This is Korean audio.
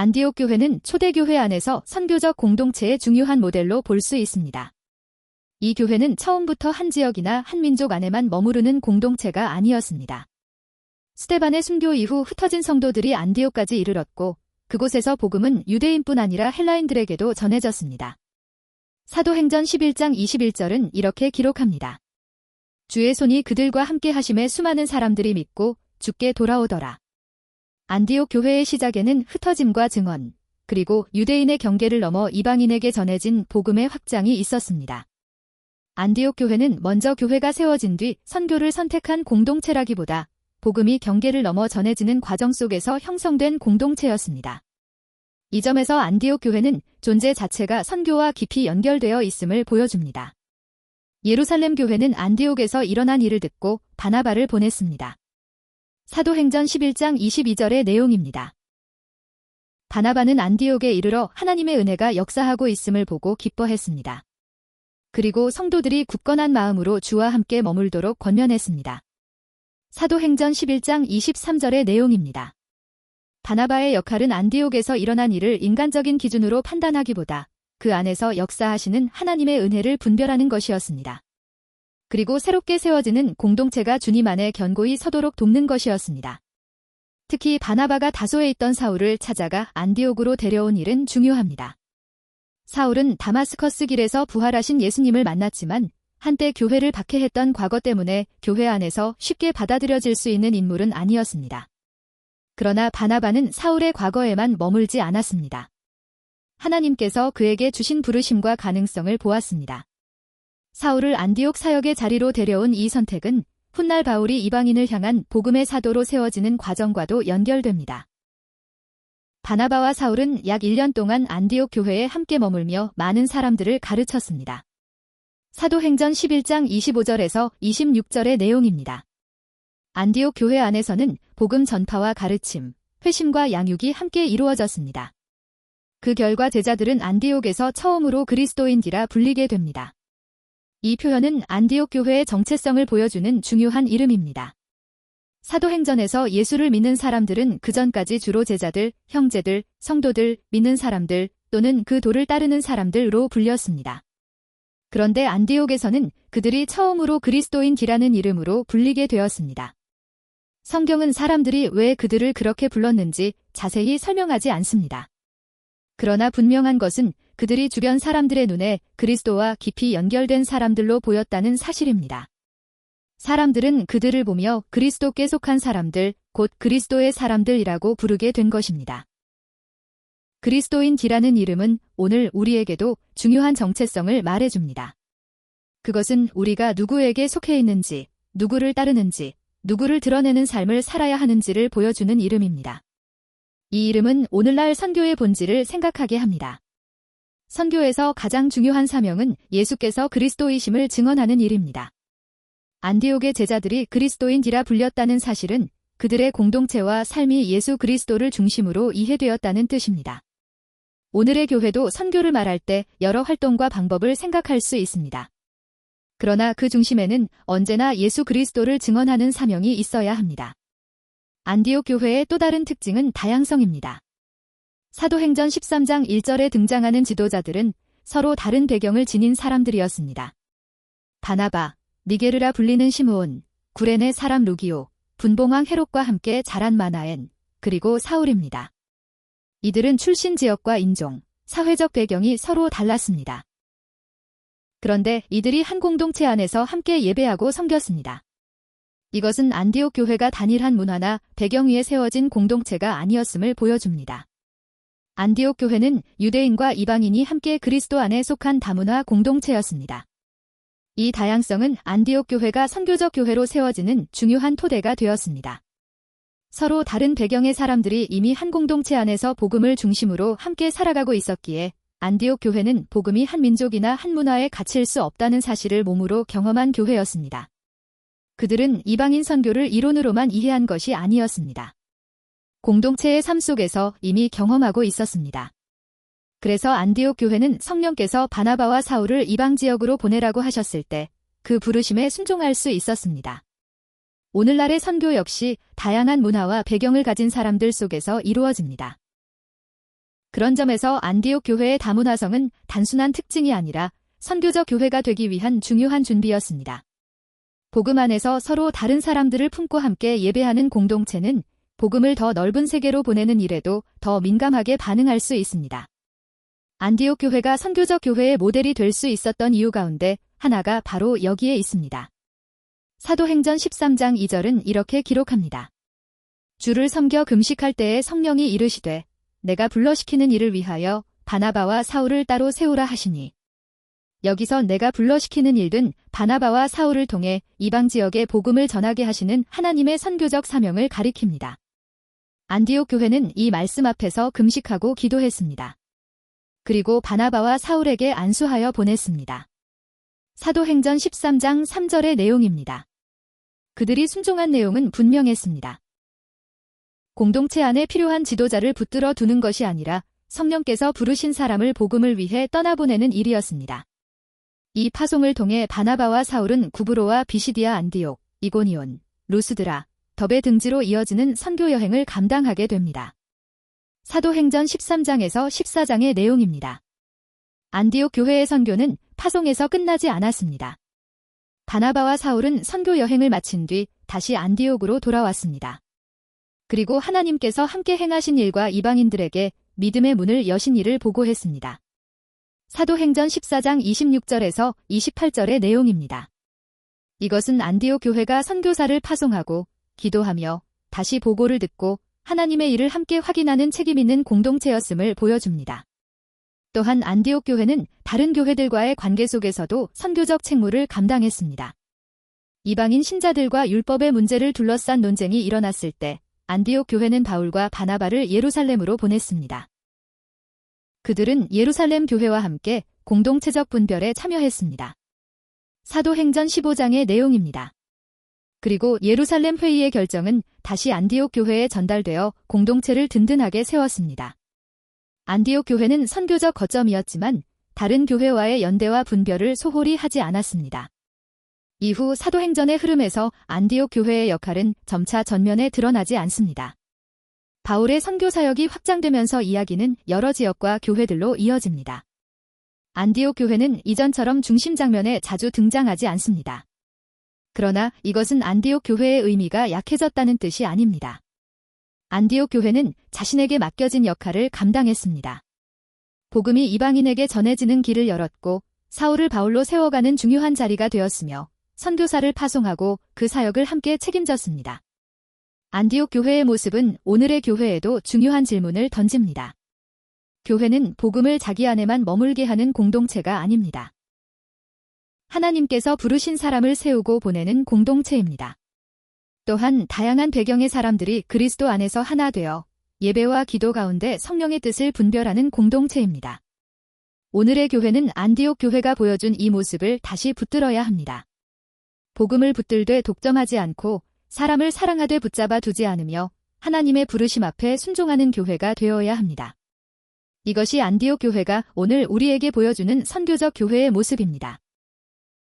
안디옥 교회는 초대교회 안에서 선교적 공동체의 중요한 모델로 볼 수 있습니다. 이 교회는 처음부터 한 지역이나 한 민족 안에만 머무르는 공동체가 아니었습니다. 스데반의 순교 이후 흩어진 성도들이 안디옥까지 이르렀고 그곳에서 복음은 유대인뿐 아니라 헬라인들에게도 전해졌습니다. 사도행전 11장 21절은 이렇게 기록합니다. 주의 손이 그들과 함께 하심에 수많은 사람들이 믿고 주께 돌아오더라. 안디옥 교회의 시작에는 흩어짐과 증언, 그리고 유대인의 경계를 넘어 이방인에게 전해진 복음의 확장이 있었습니다. 안디옥 교회는 먼저 교회가 세워진 뒤 선교를 선택한 공동체라기보다 복음이 경계를 넘어 전해지는 과정 속에서 형성된 공동체였습니다. 이 점에서 안디옥 교회는 존재 자체가 선교와 깊이 연결되어 있음을 보여줍니다. 예루살렘 교회는 안디옥에서 일어난 일을 듣고 바나바를 보냈습니다. 사도행전 11장 22절의 내용입니다. 바나바는 안디옥에 이르러 하나님의 은혜가 역사하고 있음을 보고 기뻐했습니다. 그리고 성도들이 굳건한 마음으로 주와 함께 머물도록 권면했습니다. 사도행전 11장 23절의 내용입니다. 바나바의 역할은 안디옥에서 일어난 일을 인간적인 기준으로 판단하기보다 그 안에서 역사하시는 하나님의 은혜를 분별하는 것이었습니다. 그리고 새롭게 세워지는 공동체가 주님 안에 견고히 서도록 돕는 것이었습니다. 특히 바나바가 다소에 있던 사울을 찾아가 안디옥으로 데려온 일은 중요합니다. 사울은 다마스커스 길에서 부활하신 예수님을 만났지만 한때 교회를 박해했던 과거 때문에 교회 안에서 쉽게 받아들여질 수 있는 인물은 아니었습니다. 그러나 바나바는 사울의 과거에만 머물지 않았습니다. 하나님께서 그에게 주신 부르심과 가능성을 보았습니다. 사울을 안디옥 사역의 자리로 데려온 이 선택은 훗날 바울이 이방인을 향한 복음의 사도로 세워지는 과정과도 연결됩니다. 바나바와 사울은 약 1년 동안 안디옥 교회에 함께 머물며 많은 사람들을 가르쳤습니다. 사도행전 11장 25절에서 26절의 내용입니다. 안디옥 교회 안에서는 복음 전파와 가르침, 회심과 양육이 함께 이루어졌습니다. 그 결과 제자들은 안디옥에서 처음으로 그리스도인이라 불리게 됩니다. 이 표현은 안디옥 교회의 정체성을 보여주는 중요한 이름입니다. 사도행전에서 예수를 믿는 사람들은 그전까지 주로 제자들, 형제들, 성도들, 믿는 사람들 또는 그 도를 따르는 사람들로 불렸습니다. 그런데 안디옥에서는 그들이 처음으로 그리스도인이라는 이름으로 불리게 되었습니다. 성경은 사람들이 왜 그들을 그렇게 불렀는지 자세히 설명하지 않습니다. 그러나 분명한 것은 그들이 주변 사람들의 눈에 그리스도와 깊이 연결된 사람들로 보였다는 사실입니다. 사람들은 그들을 보며 그리스도께 속한 사람들, 곧 그리스도의 사람들이라고 부르게 된 것입니다. 그리스도인이라는 이름은 오늘 우리에게도 중요한 정체성을 말해줍니다. 그것은 우리가 누구에게 속해 있는지, 누구를 따르는지, 누구를 드러내는 삶을 살아야 하는지를 보여주는 이름입니다. 이 이름은 오늘날 선교의 본질을 생각하게 합니다. 선교에서 가장 중요한 사명은 예수께서 그리스도이심을 증언하는 일입니다. 안디옥의 제자들이 그리스도인이라 불렸다는 사실은 그들의 공동체와 삶이 예수 그리스도를 중심으로 이해되었다는 뜻입니다. 오늘의 교회도 선교를 말할 때 여러 활동과 방법을 생각할 수 있습니다. 그러나 그 중심에는 언제나 예수 그리스도를 증언하는 사명이 있어야 합니다. 안디옥 교회의 또 다른 특징은 다양성입니다. 사도행전 13장 1절에 등장하는 지도자들은 서로 다른 배경을 지닌 사람들이었습니다. 바나바, 니게르라 불리는 시므온, 구레네 사람 루기오, 분봉왕 헤롯과 함께 자란 마나엔, 그리고 사울입니다. 이들은 출신 지역과 인종, 사회적 배경이 서로 달랐습니다. 그런데 이들이 한 공동체 안에서 함께 예배하고 섬겼습니다. 이것은 안디옥 교회가 단일한 문화나 배경 위에 세워진 공동체가 아니었음을 보여줍니다. 안디옥 교회는 유대인과 이방인이 함께 그리스도 안에 속한 다문화 공동체였습니다. 이 다양성은 안디옥 교회가 선교적 교회로 세워지는 중요한 토대가 되었습니다. 서로 다른 배경의 사람들이 이미 한 공동체 안에서 복음을 중심으로 함께 살아가고 있었기에 안디옥 교회는 복음이 한 민족이나 한 문화에 갇힐 수 없다는 사실을 몸으로 경험한 교회였습니다. 그들은 이방인 선교를 이론으로만 이해한 것이 아니었습니다. 공동체의 삶 속에서 이미 경험하고 있었습니다. 그래서 안디옥 교회는 성령께서 바나바와 사울을 이방 지역으로 보내라고 하셨을 때 그 부르심에 순종할 수 있었습니다. 오늘날의 선교 역시 다양한 문화와 배경을 가진 사람들 속에서 이루어집니다. 그런 점에서 안디옥 교회의 다문화성은 단순한 특징이 아니라 선교적 교회가 되기 위한 중요한 준비였습니다. 복음 안에서 서로 다른 사람들을 품고 함께 예배하는 공동체는 복음을 더 넓은 세계로 보내는 일에도 더 민감하게 반응할 수 있습니다. 안디옥 교회가 선교적 교회의 모델이 될 수 있었던 이유 가운데 하나가 바로 여기에 있습니다. 사도행전 13장 2절은 이렇게 기록합니다. 주를 섬겨 금식할 때에 성령이 이르시되 내가 불러시키는 일을 위하여 바나바와 사울을 따로 세우라 하시니. 여기서 내가 불러시키는 일은 바나바와 사울을 통해 이방 지역에 복음을 전하게 하시는 하나님의 선교적 사명을 가리킵니다. 안디옥 교회는 이 말씀 앞에서 금식하고 기도했습니다. 그리고 바나바와 사울에게 안수하여 보냈습니다. 사도행전 13장 3절의 내용입니다. 그들이 순종한 내용은 분명했습니다. 공동체 안에 필요한 지도자를 붙들어 두는 것이 아니라 성령께서 부르신 사람을 복음을 위해 떠나보내는 일이었습니다. 이 파송을 통해 바나바와 사울은 구브로와 비시디아 안디옥, 이고니온, 루스드라, 더베 등지로 이어지는 선교 여행을 감당하게 됩니다. 사도행전 13장에서 14장의 내용입니다. 안디옥 교회의 선교는 파송에서 끝나지 않았습니다. 바나바와 사울은 선교 여행을 마친 뒤 다시 안디옥으로 돌아왔습니다. 그리고 하나님께서 함께 행하신 일과 이방인들에게 믿음의 문을 여신 일을 보고했습니다. 사도행전 14장 26절에서 28절의 내용입니다. 이것은 안디옥 교회가 선교사를 파송하고 기도하며 다시 보고를 듣고 하나님의 일을 함께 확인하는 책임 있는 공동체였음을 보여줍니다. 또한 안디옥 교회는 다른 교회들과의 관계 속에서도 선교적 책무를 감당했습니다. 이방인 신자들과 율법의 문제를 둘러싼 논쟁이 일어났을 때 안디옥 교회는 바울과 바나바를 예루살렘으로 보냈습니다. 그들은 예루살렘 교회와 함께 공동체적 분별에 참여했습니다. 사도행전 15장의 내용입니다. 그리고 예루살렘 회의의 결정은 다시 안디옥 교회에 전달되어 공동체를 든든하게 세웠습니다. 안디옥 교회는 선교적 거점이었지만 다른 교회와의 연대와 분별을 소홀히 하지 않았습니다. 이후 사도행전의 흐름에서 안디옥 교회의 역할은 점차 전면에 드러나지 않습니다. 바울의 선교 사역이 확장되면서 이야기는 여러 지역과 교회들로 이어집니다. 안디옥 교회는 이전처럼 중심 장면에 자주 등장하지 않습니다. 그러나 이것은 안디옥 교회의 의미가 약해졌다는 뜻이 아닙니다. 안디옥 교회는 자신에게 맡겨진 역할을 감당했습니다. 복음이 이방인에게 전해지는 길을 열었고 사울을 바울로 세워가는 중요한 자리가 되었으며 선교사를 파송하고 그 사역을 함께 책임졌습니다. 안디옥 교회의 모습은 오늘의 교회에도 중요한 질문을 던집니다. 교회는 복음을 자기 안에만 머물게 하는 공동체가 아닙니다. 하나님께서 부르신 사람을 세우고 보내는 공동체입니다. 또한 다양한 배경의 사람들이 그리스도 안에서 하나 되어 예배와 기도 가운데 성령의 뜻을 분별하는 공동체입니다. 오늘의 교회는 안디옥 교회가 보여준 이 모습을 다시 붙들어야 합니다. 복음을 붙들되 독점하지 않고 사람을 사랑하되 붙잡아 두지 않으며 하나님의 부르심 앞에 순종하는 교회가 되어야 합니다. 이것이 안디옥 교회가 오늘 우리에게 보여주는 선교적 교회의 모습입니다.